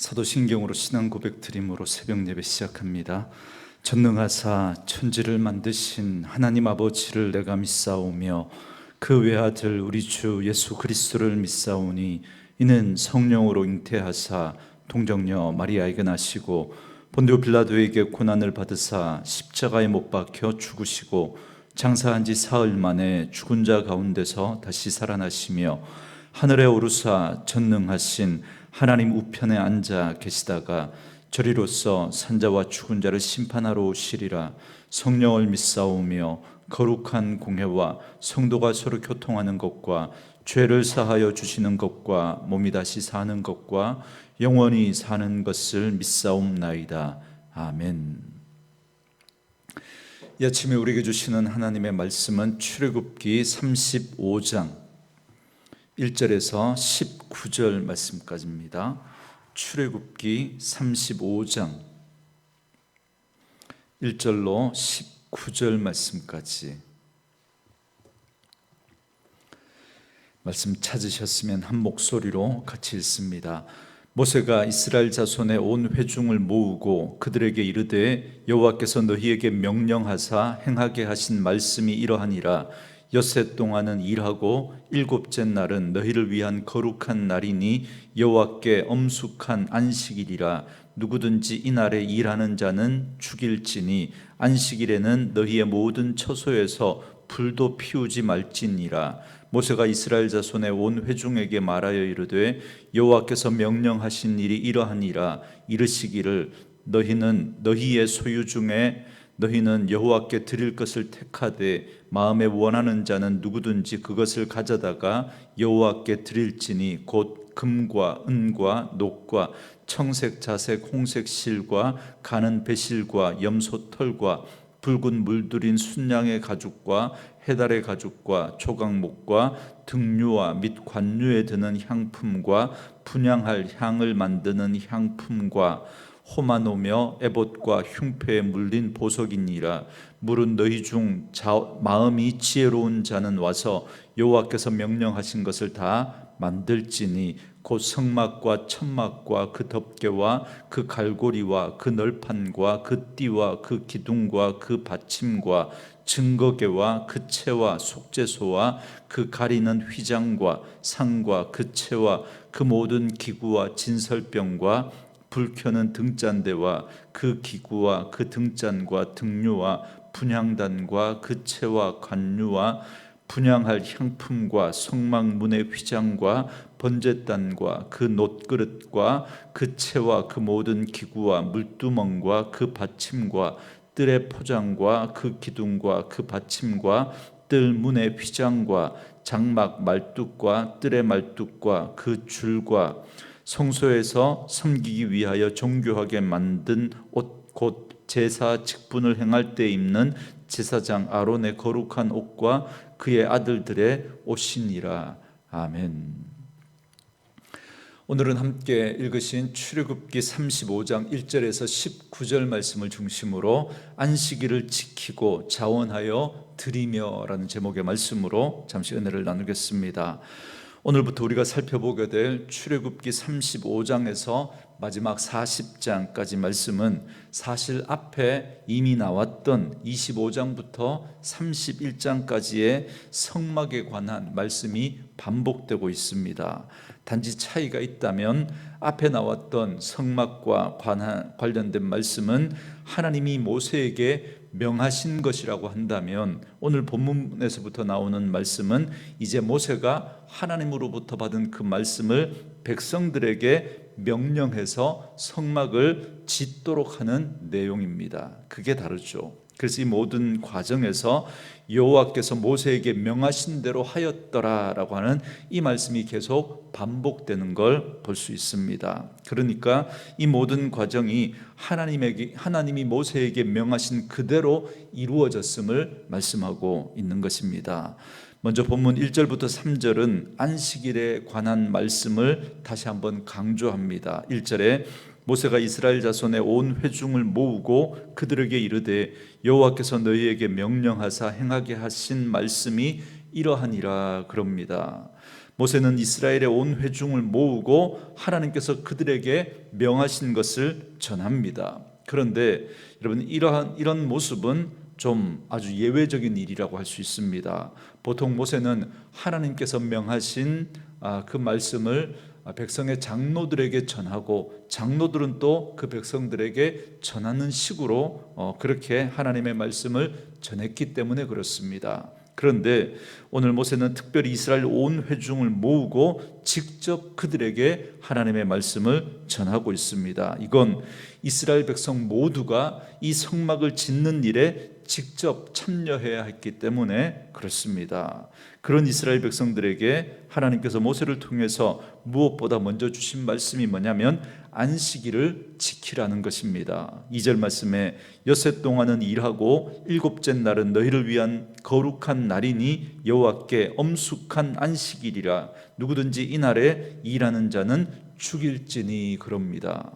사도신경으로 신앙 고백 드림으로 새벽 예배 시작합니다. 전능하사 천지를 만드신 하나님 아버지를 내가 믿사오며 그 외아들 우리 주 예수 그리스도를 믿사오니 이는 성령으로 잉태하사 동정녀 마리아에게 나시고 본디오 빌라도에게 고난을 받으사 십자가에 못 박혀 죽으시고 장사한 지 사흘 만에 죽은 자 가운데서 다시 살아나시며 하늘에 오르사 전능하신 하나님 우편에 앉아 계시다가 저리로서 산자와 죽은 자를 심판하러 오시리라. 성령을 믿사오며 거룩한 공회와 성도가 서로 교통하는 것과 죄를 사하여 주시는 것과 몸이 다시 사는 것과 영원히 사는 것을 믿사옵나이다. 아멘. 이 아침에 우리에게 주시는 하나님의 말씀은 출애굽기 35장 1절에서 19절 말씀까지입니다. 출애굽기 35장 1절로 19절 말씀까지. 말씀 찾으셨으면 한 목소리로 같이 읽습니다. 모세가 이스라엘 자손의 온 회중을 모으고 그들에게 이르되 여호와께서 너희에게 명령하사 행하게 하신 말씀이 이러하니라. 엿새 동안은 일하고 일곱째 날은 너희를 위한 거룩한 날이니 여호와께 엄숙한 안식일이라. 누구든지 이날에 일하는 자는 죽일지니 안식일에는 너희의 모든 처소에서 불도 피우지 말지니라. 모세가 이스라엘 자손의 온 회중에게 말하여 이르되 여호와께서 명령하신 일이 이러하니라. 이르시기를 너희는 너희의 소유 중에 너희는 여호와께 드릴 것을 택하되 마음에 원하는 자는 누구든지 그것을 가져다가 여호와께 드릴지니 곧 금과 은과 녹과 청색 자색 홍색 실과 가는 배실과 염소 털과 붉은 물들인 순양의 가죽과 해달의 가죽과 조각목과 등류와 및 관류에 드는 향품과 분향할 향을 만드는 향품과 호마노며 에봇과 흉패에 물린 보석이니라. 물은 너희 중 마음이 지혜로운 자는 와서 여호와께서 명령하신 것을 다 만들지니 곧 성막과 천막과 그 덮개와 그 갈고리와 그 널판과 그 띠와 그 기둥과 그 받침과 증거계와 그 채와 속죄소와 그 가리는 휘장과 상과 그 채와 그 모든 기구와 진설병과 불 켜는 등잔대와 그 기구와 그 등잔과 등류와 분향단과 그 채와 관류와 분향할 향품과 성막문의 휘장과 번제단과 그 놋그릇과 그 채와 그 모든 기구와 물두멍과 그 받침과 뜰의 포장과 그 기둥과 그 받침과 뜰 문의 휘장과 장막 말뚝과 뜰의 말뚝과 그 줄과 성소에서 섬기기 위하여 정교하게 만든 옷 곧 제사 직분을 행할 때 입는 제사장 아론의 거룩한 옷과 그의 아들들의 옷이니라. 아멘. 오늘은 함께 읽으신 출애굽기 35장 1절에서 19절 말씀을 중심으로 안식일을 지키고 자원하여 드리며 라는 제목의 말씀으로 잠시 은혜를 나누겠습니다. 오늘부터 우리가 살펴보게 될 출애굽기 35장에서 마지막 40장까지 말씀은 사실 앞에 이미 나왔던 25장부터 31장까지의 성막에 관한 말씀이 반복되고 있습니다. 단지 차이가 있다면 앞에 나왔던 성막과 관련된 말씀은 하나님이 모세에게 명하신 것이라고 한다면 오늘 본문에서부터 나오는 말씀은 이제 모세가 하나님으로부터 받은 그 말씀을 백성들에게 명령해서 성막을 짓도록 하는 내용입니다. 그게 다르죠. 그래서 이 모든 과정에서 여호와께서 모세에게 명하신 대로 하였더라라고 하는 이 말씀이 계속 반복되는 걸 볼 수 있습니다. 그러니까 이 모든 과정이 하나님이 모세에게 명하신 그대로 이루어졌음을 말씀하고 있는 것입니다. 먼저 본문 1절부터 3절은 안식일에 관한 말씀을 다시 한번 강조합니다. 1절에 모세가 이스라엘 자손의 온 회중을 모으고 그들에게 이르되 여호와께서 너희에게 명령하사 행하게 하신 말씀이 이러하니라 그럽니다. 모세는 이스라엘의 온 회중을 모으고 하나님께서 그들에게 명하신 것을 전합니다. 그런데 여러분, 이런 모습은 좀 아주 예외적인 일이라고 할 수 있습니다. 보통 모세는 하나님께서 명하신 그 말씀을 백성의 장로들에게 전하고, 장로들은 또 그 백성들에게 전하는 식으로 그렇게 하나님의 말씀을 전했기 때문에 그렇습니다. 그런데 오늘 모세는 특별히 이스라엘 온 회중을 모으고 직접 그들에게 하나님의 말씀을 전하고 있습니다. 이건 이스라엘 백성 모두가 이 성막을 짓는 일에 직접 참여해야 했기 때문에 그렇습니다. 그런 이스라엘 백성들에게 하나님께서 모세를 통해서 무엇보다 먼저 주신 말씀이 뭐냐면 안식일을 지키라는 것입니다. 2절 말씀에 여섯 동안은 일하고 일곱째 날은 너희를 위한 거룩한 날이니 여호와께 엄숙한 안식일이라. 누구든지 이날에 일하는 자는 죽일지니 그럽니다.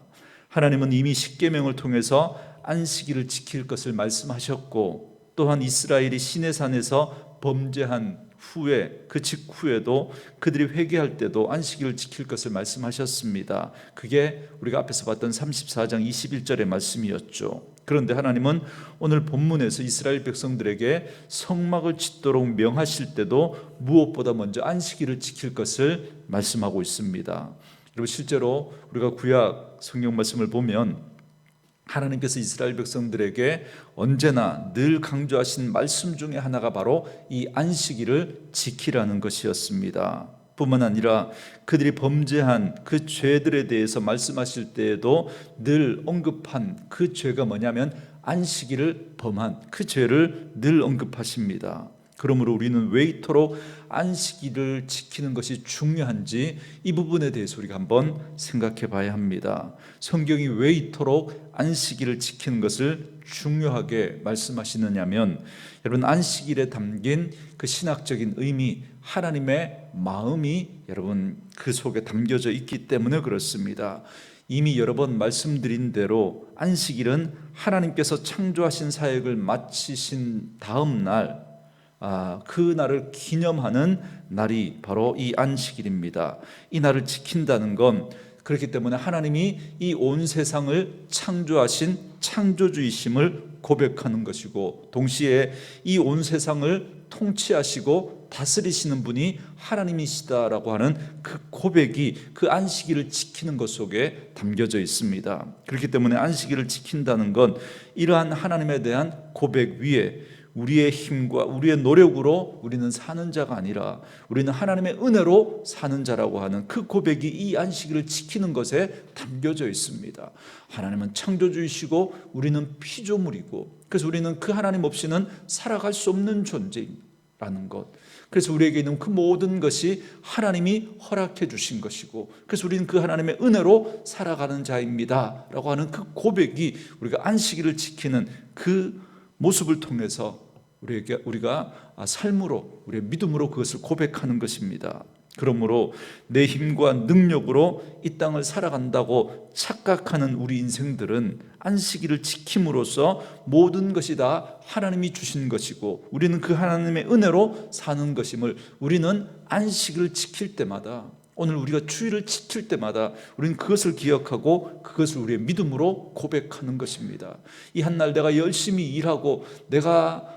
하나님은 이미 십계명을 통해서 안식일을 지킬 것을 말씀하셨고, 또한 이스라엘이 시내산에서 범죄한 후에, 그 직후에도 그들이 회개할 때도 안식일을 지킬 것을 말씀하셨습니다. 그게 우리가 앞에서 봤던 34장 21절의 말씀이었죠. 그런데 하나님은 오늘 본문에서 이스라엘 백성들에게 성막을 짓도록 명하실 때도 무엇보다 먼저 안식일을 지킬 것을 말씀하고 있습니다. 그리고 실제로 우리가 구약 성경 말씀을 보면 하나님께서 이스라엘 백성들에게 언제나 늘 강조하신 말씀 중에 하나가 바로 이 안식일을 지키라는 것이었습니다. 뿐만 아니라 그들이 범죄한 그 죄들에 대해서 말씀하실 때에도 늘 언급한 그 죄가 뭐냐면 안식일을 범한 그 죄를 늘 언급하십니다. 그러므로 우리는 왜 이토록 안식일을 지키는 것이 중요한지 이 부분에 대해서 우리가 한번 생각해 봐야 합니다. 성경이 왜 이토록 안식일을 지키는 것을 중요하게 말씀하시느냐면, 여러분, 안식일에 담긴 그 신학적인 의미, 하나님의 마음이 여러분 그 속에 담겨져 있기 때문에 그렇습니다. 이미 여러 번 말씀드린 대로 안식일은 하나님께서 창조하신 사역을 마치신 다음 날, 그 날을 기념하는 날이 바로 이 안식일입니다. 이 날을 지킨다는 건 그렇기 때문에 하나님이 이 온 세상을 창조하신 창조주이심을 고백하는 것이고, 동시에 이 온 세상을 통치하시고 다스리시는 분이 하나님이시다라고 하는 그 고백이 그 안식일을 지키는 것 속에 담겨져 있습니다. 그렇기 때문에 안식일을 지킨다는 건 이러한 하나님에 대한 고백 위에 우리의 힘과 우리의 노력으로 우리는 사는 자가 아니라 우리는 하나님의 은혜로 사는 자라고 하는 그 고백이 이 안식일을 지키는 것에 담겨져 있습니다. 하나님은 창조주이시고 우리는 피조물이고, 그래서 우리는 그 하나님 없이는 살아갈 수 없는 존재라는 것, 그래서 우리에게 있는 그 모든 것이 하나님이 허락해 주신 것이고, 그래서 우리는 그 하나님의 은혜로 살아가는 자입니다 라고 하는 그 고백이 우리가 안식일을 지키는 그 모습을 통해서 우리가 삶으로, 우리의 믿음으로 그것을 고백하는 것입니다. 그러므로 내 힘과 능력으로 이 땅을 살아간다고 착각하는 우리 인생들은 안식일을 지킴으로써 모든 것이 다 하나님이 주신 것이고 우리는 그 하나님의 은혜로 사는 것임을, 우리는 안식일을 지킬 때마다, 오늘 우리가 주일을 지킬 때마다 우리는 그것을 기억하고 그것을 우리의 믿음으로 고백하는 것입니다. 이 한 날 내가 열심히 일하고 내가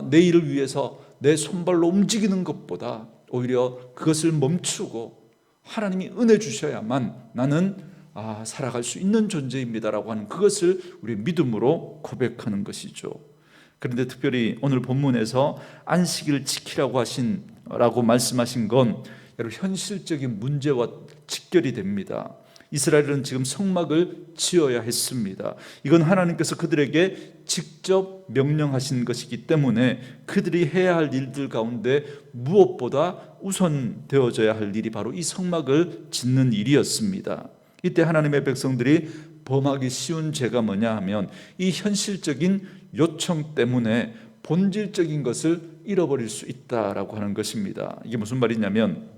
내일을 위해서 내 손발로 움직이는 것보다 오히려 그것을 멈추고 하나님이 은혜 주셔야만 나는 살아갈 수 있는 존재입니다라고 하는 그것을 우리의 믿음으로 고백하는 것이죠. 그런데 특별히 오늘 본문에서 안식일을 지키라고 말씀하신 건 여러분 현실적인 문제와 직결이 됩니다. 이스라엘은 지금 성막을 지어야 했습니다. 이건 하나님께서 그들에게 직접 명령하신 것이기 때문에 그들이 해야 할 일들 가운데 무엇보다 우선되어져야 할 일이 바로 이 성막을 짓는 일이었습니다. 이때 하나님의 백성들이 범하기 쉬운 죄가 뭐냐 하면 이 현실적인 요청 때문에 본질적인 것을 잃어버릴 수 있다라고 하는 것입니다. 이게 무슨 말이냐면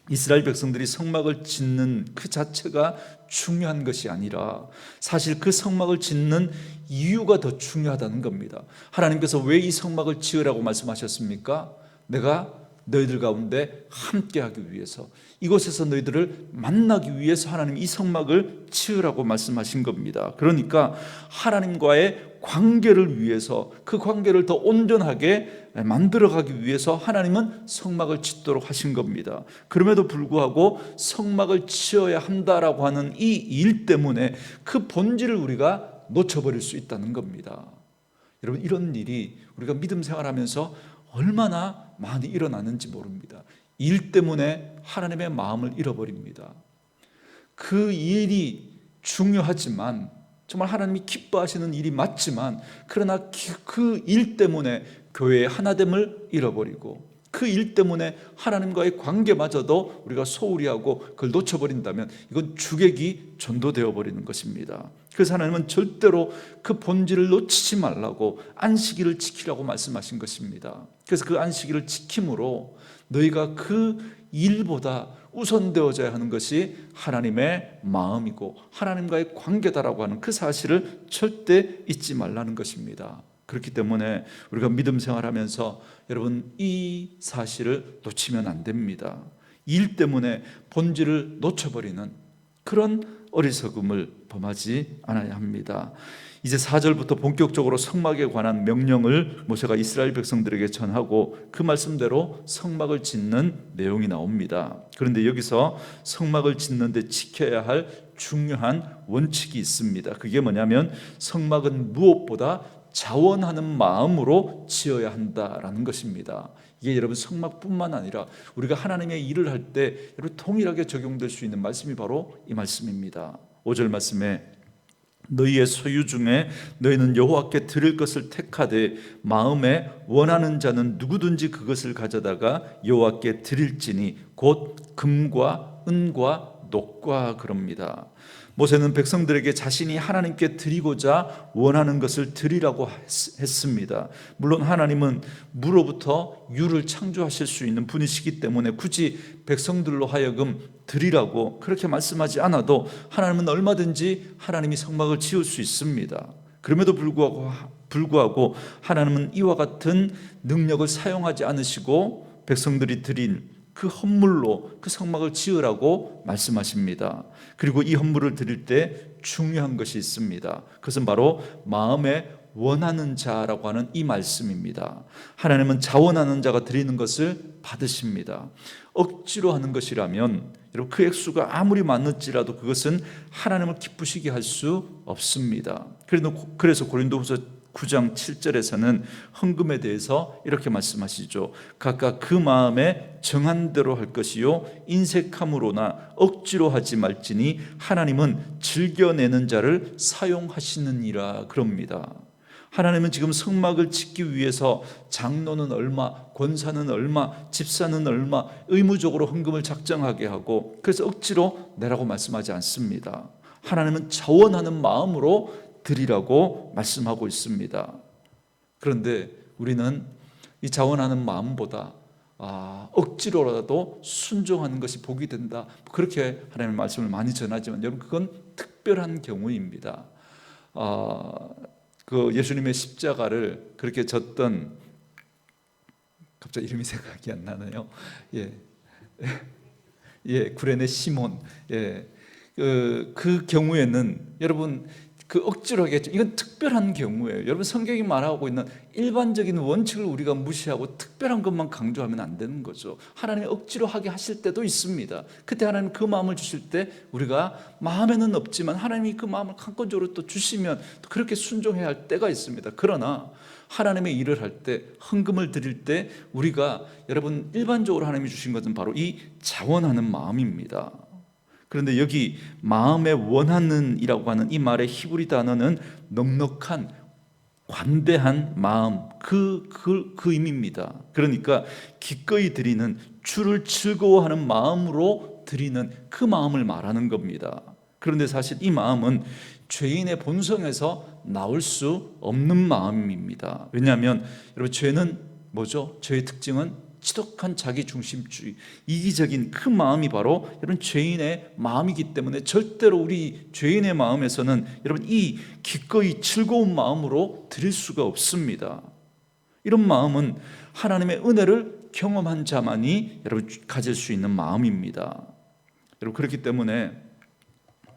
이스라엘 백성들이 성막을 짓는 그 자체가 중요한 것이 아니라 사실 그 성막을 짓는 이유가 더 중요하다는 겁니다. 하나님께서 왜 이 성막을 지으라고 말씀하셨습니까? 내가 너희들 가운데 함께하기 위해서, 이곳에서 너희들을 만나기 위해서 하나님 이 성막을 치으라고 말씀하신 겁니다. 그러니까 하나님과의 관계를 위해서, 그 관계를 더 온전하게 만들어가기 위해서 하나님은 성막을 짓도록 하신 겁니다. 그럼에도 불구하고 성막을 치어야 한다라고 하는 이 일 때문에 그 본질을 우리가 놓쳐버릴 수 있다는 겁니다. 여러분, 이런 일이 우리가 믿음 생활하면서 얼마나 많이 일어나는지 모릅니다. 일 때문에 하나님의 마음을 잃어버립니다. 그 일이 중요하지만, 정말 하나님이 기뻐하시는 일이 맞지만, 그러나 그 일 때문에 교회의 하나됨을 잃어버리고, 그 일 때문에 하나님과의 관계마저도 우리가 소홀히 하고 그걸 놓쳐버린다면 이건 주객이 전도되어 버리는 것입니다. 그래서 하나님은 절대로 그 본질을 놓치지 말라고 안식일을 지키라고 말씀하신 것입니다. 그래서 그 안식일을 지킴으로 너희가 그 일보다 우선되어져야 하는 것이 하나님의 마음이고 하나님과의 관계다라고 하는 그 사실을 절대 잊지 말라는 것입니다. 그렇기 때문에 우리가 믿음 생활하면서 여러분 이 사실을 놓치면 안 됩니다. 일 때문에 본질을 놓쳐버리는 그런 어리석음을 범하지 않아야 합니다. 이제 4절부터 본격적으로 성막에 관한 명령을 모세가 이스라엘 백성들에게 전하고 그 말씀대로 성막을 짓는 내용이 나옵니다. 그런데 여기서 성막을 짓는데 지켜야 할 중요한 원칙이 있습니다. 그게 뭐냐면 성막은 무엇보다 자원하는 마음으로 지어야 한다라는 것입니다. 이게 여러분 성막뿐만 아니라 우리가 하나님의 일을 할 때 여러분 동일하게 적용될 수 있는 말씀이 바로 이 말씀입니다. 5절 말씀에 너희의 소유 중에 너희는 여호와께 드릴 것을 택하되 마음에 원하는 자는 누구든지 그것을 가져다가 여호와께 드릴지니 곧 금과 은과 녹과 그럽니다. 모세는 백성들에게 자신이 하나님께 드리고자 원하는 것을 드리라고 했습니다. 물론 하나님은 무로부터 유를 창조하실 수 있는 분이시기 때문에 굳이 백성들로 하여금 드리라고 그렇게 말씀하지 않아도 하나님은 얼마든지 하나님이 성막을 지을 수 있습니다. 그럼에도 불구하고 하나님은 이와 같은 능력을 사용하지 않으시고 백성들이 드린 그 헌물로 그 성막을 지으라고 말씀하십니다. 그리고 이 헌물을 드릴 때 중요한 것이 있습니다. 그것은 바로 마음에 원하는 자라고 하는 이 말씀입니다. 하나님은 자원하는 자가 드리는 것을 받으십니다. 억지로 하는 것이라면 여러분 그 액수가 아무리 많을지라도 그것은 하나님을 기쁘시게 할 수 없습니다. 그래서 고린도후서 9장 7절에서는 헌금에 대해서 이렇게 말씀하시죠. 각각 그 마음에 정한 대로 할 것이요 인색함으로나 억지로 하지 말지니 하나님은 즐겨내는 자를 사용하시느니라 그럽니다. 하나님은 지금 성막을 짓기 위해서 장로는 얼마, 권사는 얼마, 집사는 얼마 의무적으로 헌금을 작정하게 하고 그래서 억지로 내라고 말씀하지 않습니다. 하나님은 자원하는 마음으로 드리라고 말씀하고 있습니다. 그런데 우리는 이 자원하는 마음보다 억지로라도 순종하는 것이 복이 된다, 그렇게 하나님의 말씀을 많이 전하지만 여러분 그건 특별한 경우입니다. 그 예수님의 십자가를 그렇게 졌던, 갑자기 이름이 생각이 안 나네요. 구레네 시몬. 그 경우에는 여러분 그 억지로 하겠죠. 이건 특별한 경우예요. 여러분 성경이 말하고 있는 일반적인 원칙을 우리가 무시하고 특별한 것만 강조하면 안 되는 거죠. 하나님이 억지로 하게 하실 때도 있습니다. 그때 하나님 그 마음을 주실 때 우리가 마음에는 없지만 하나님이 그 마음을 강권적으로 또 주시면 또 그렇게 순종해야 할 때가 있습니다. 그러나 하나님의 일을 할 때, 헌금을 드릴 때 우리가 여러분 일반적으로 하나님이 주신 것은 바로 이 자원하는 마음입니다. 그런데 여기 마음에 원하는 이라고 하는 이 말의 히브리 단어는 넉넉한 관대한 마음, 그 의미입니다. 그러니까 기꺼이 드리는, 주를 즐거워하는 마음으로 드리는 그 마음을 말하는 겁니다. 그런데 사실 이 마음은 죄인의 본성에서 나올 수 없는 마음입니다. 왜냐하면 여러분 죄는 뭐죠? 죄의 특징은 지독한 자기중심주의, 이기적인 그 마음이 바로 여러분 죄인의 마음이기 때문에 절대로 우리 죄인의 마음에서는 여러분 이 기꺼이 즐거운 마음으로 드릴 수가 없습니다. 이런 마음은 하나님의 은혜를 경험한 자만이 여러분 가질 수 있는 마음입니다. 여러분, 그렇기 때문에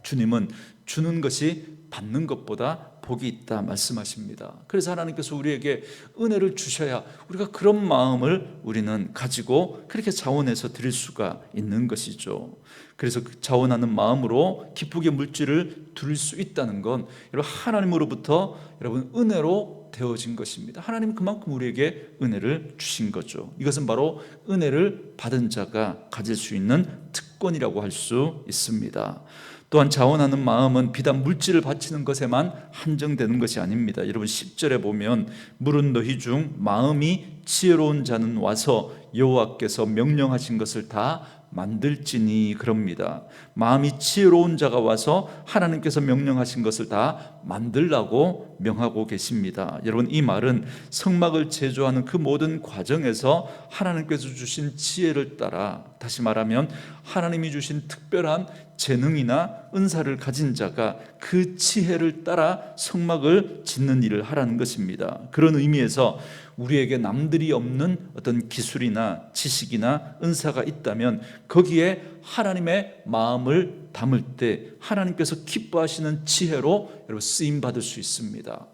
주님은 주는 것이 받는 것보다 복이 있다 말씀하십니다. 그래서 하나님께서 우리에게 은혜를 주셔야 우리가 그런 마음을 우리는 가지고 그렇게 자원해서 드릴 수가 있는 것이죠. 그래서 그 자원하는 마음으로 기쁘게 물질을 드릴 수 있다는 건 여러분 하나님으로부터 여러분 은혜로 되어진 것입니다. 하나님 그만큼 우리에게 은혜를 주신 거죠. 이것은 바로 은혜를 받은 자가 가질 수 있는 특권이라고 할 수 있습니다. 또한 자원하는 마음은 비단 물질을 바치는 것에만 한정되는 것이 아닙니다. 여러분 10절에 보면 물은 너희 중 마음이 지혜로운 자는 와서 여호와께서 명령하신 것을 다 만들지니 그럽니다. 마음이 지혜로운 자가 와서 하나님께서 명령하신 것을 다 만들라고 명하고 계십니다. 여러분, 이 말은 성막을 제조하는 그 모든 과정에서 하나님께서 주신 지혜를 따라, 다시 말하면 하나님이 주신 특별한 재능이나 은사를 가진 자가 그 지혜를 따라 성막을 짓는 일을 하라는 것입니다. 그런 의미에서 우리에게 남들이 없는 어떤 기술이나 지식이나 은사가 있다면 거기에 하나님의 마음을 담을 때 하나님께서 기뻐하시는 지혜로 여러분 쓰임 받을 수 있습니다.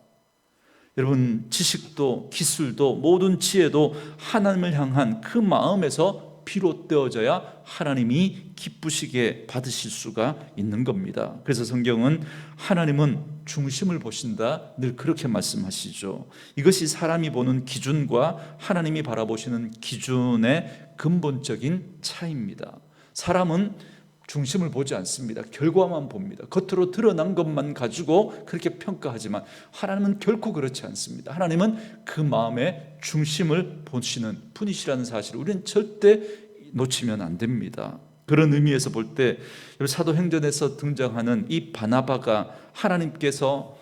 여러분, 지식도 기술도 모든 지혜도 하나님을 향한 그 마음에서 비롯되어져야 하나님이 기쁘시게 받으실 수가 있는 겁니다. 그래서 성경은 하나님은 중심을 보신다 늘 그렇게 말씀하시죠. 이것이 사람이 보는 기준과 하나님이 바라보시는 기준의 근본적인 차이입니다. 사람은 중심을 보지 않습니다. 결과만 봅니다. 겉으로 드러난 것만 가지고 그렇게 평가하지만 하나님은 결코 그렇지 않습니다. 하나님은 그 마음의 중심을 보시는 분이시라는 사실을 우리는 절대 놓치면 안 됩니다. 그런 의미에서 볼 때 사도행전에서 등장하는 이 바나바가 하나님께서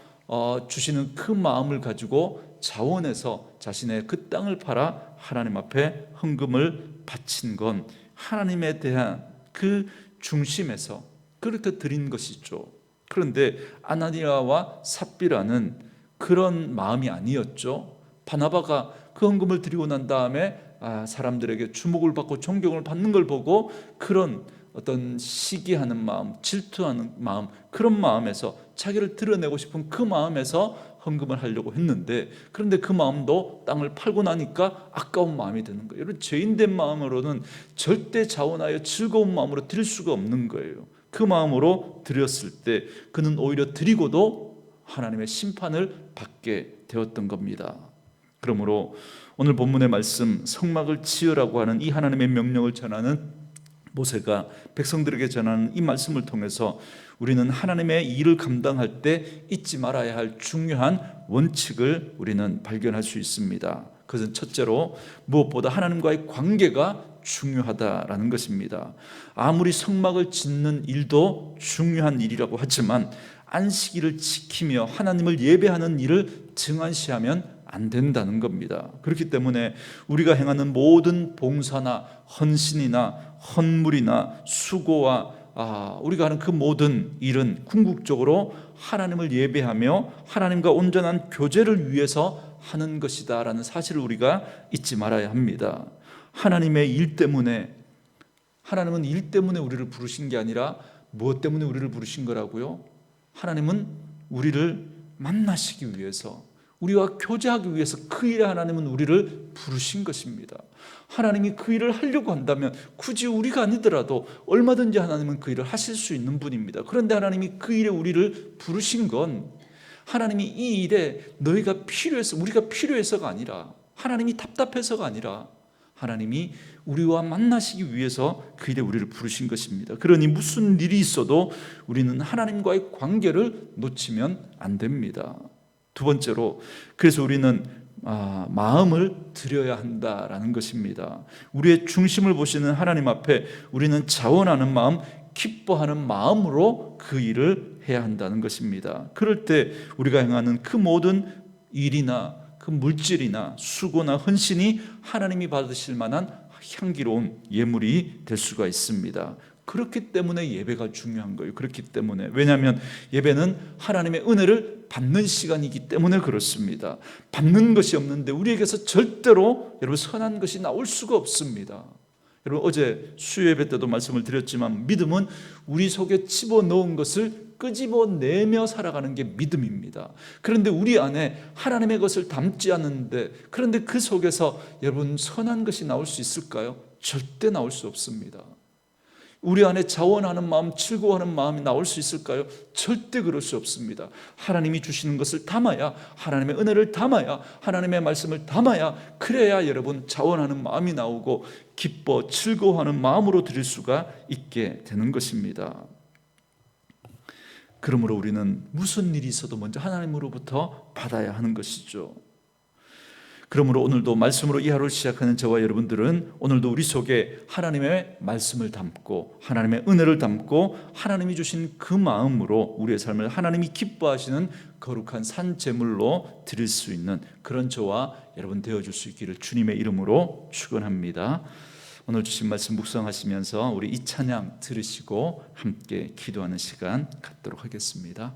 주시는 그 마음을 가지고 자원해서 자신의 그 땅을 팔아 하나님 앞에 헌금을 바친 건 하나님에 대한 그 중심에서 그렇게 드린 것이죠. 그런데 아나니아와 삽비라는 그런 마음이 아니었죠. 바나바가 그 헌금을 드리고 난 다음에 사람들에게 주목을 받고 존경을 받는 걸 보고 그런 어떤 시기하는 마음, 질투하는 마음, 그런 마음에서 자기를 드러내고 싶은 그 마음에서 헌금을 하려고 했는데, 그런데 그 마음도 땅을 팔고 나니까 아까운 마음이 드는 거예요. 여러분, 죄인된 마음으로는 절대 자원하여 즐거운 마음으로 드릴 수가 없는 거예요. 그 마음으로 드렸을 때 그는 오히려 드리고도 하나님의 심판을 받게 되었던 겁니다. 그러므로 오늘 본문의 말씀, 성막을 지으라고 하는 이 하나님의 명령을 전하는 모세가 백성들에게 전하는 이 말씀을 통해서 우리는 하나님의 일을 감당할 때 잊지 말아야 할 중요한 원칙을 우리는 발견할 수 있습니다. 그것은 첫째로 무엇보다 하나님과의 관계가 중요하다라는 것입니다. 아무리 성막을 짓는 일도 중요한 일이라고 하지만 안식일을 지키며 하나님을 예배하는 일을 등한시하면 안 된다는 겁니다. 그렇기 때문에 우리가 행하는 모든 봉사나 헌신이나 헌물이나 수고와 우리가 하는 그 모든 일은 궁극적으로 하나님을 예배하며 하나님과 온전한 교제를 위해서 하는 것이다 라는 사실을 우리가 잊지 말아야 합니다. 하나님의 일 때문에, 하나님은 일 때문에 우리를 부르신 게 아니라 무엇 때문에 우리를 부르신 거라고요? 하나님은 우리를 만나시기 위해서, 우리와 교제하기 위해서 그 일에 하나님은 우리를 부르신 것입니다. 하나님이 그 일을 하려고 한다면 굳이 우리가 아니더라도 얼마든지 하나님은 그 일을 하실 수 있는 분입니다. 그런데 하나님이 그 일에 우리를 부르신 건 하나님이 이 일에 너희가 필요해서, 우리가 필요해서가 아니라, 하나님이 답답해서가 아니라 하나님이 우리와 만나시기 위해서 그 일에 우리를 부르신 것입니다. 그러니 무슨 일이 있어도 우리는 하나님과의 관계를 놓치면 안 됩니다. 두 번째로, 그래서 우리는 마음을 드려야 한다라는 것입니다. 우리의 중심을 보시는 하나님 앞에 우리는 자원하는 마음, 기뻐하는 마음으로 그 일을 해야 한다는 것입니다. 그럴 때 우리가 행하는 그 모든 일이나 그 물질이나 수고나 헌신이 하나님이 받으실 만한 향기로운 예물이 될 수가 있습니다. 그렇기 때문에 예배가 중요한 거예요. 그렇기 때문에. 왜냐하면 예배는 하나님의 은혜를 받는 시간이기 때문에 그렇습니다. 받는 것이 없는데 우리에게서 절대로 여러분 선한 것이 나올 수가 없습니다. 여러분 어제 수요예배 때도 말씀을 드렸지만 믿음은 우리 속에 집어넣은 것을 끄집어내며 살아가는 게 믿음입니다. 그런데 우리 안에 하나님의 것을 담지 않는데, 그런데 그 속에서 여러분 선한 것이 나올 수 있을까요? 절대 나올 수 없습니다. 우리 안에 자원하는 마음, 즐거워하는 마음이 나올 수 있을까요? 절대 그럴 수 없습니다. 하나님이 주시는 것을 담아야, 하나님의 은혜를 담아야, 하나님의 말씀을 담아야, 그래야 여러분 자원하는 마음이 나오고 기뻐 즐거워하는 마음으로 드릴 수가 있게 되는 것입니다. 그러므로 우리는 무슨 일이 있어도 먼저 하나님으로부터 받아야 하는 것이죠. 그러므로 오늘도 말씀으로 이 하루를 시작하는 저와 여러분들은 오늘도 우리 속에 하나님의 말씀을 담고 하나님의 은혜를 담고 하나님이 주신 그 마음으로 우리의 삶을 하나님이 기뻐하시는 거룩한 산 제물로 드릴 수 있는 그런 저와 여러분 되어줄 수 있기를 주님의 이름으로 축원합니다. 오늘 주신 말씀 묵상하시면서 우리 이 찬양 들으시고 함께 기도하는 시간 갖도록 하겠습니다.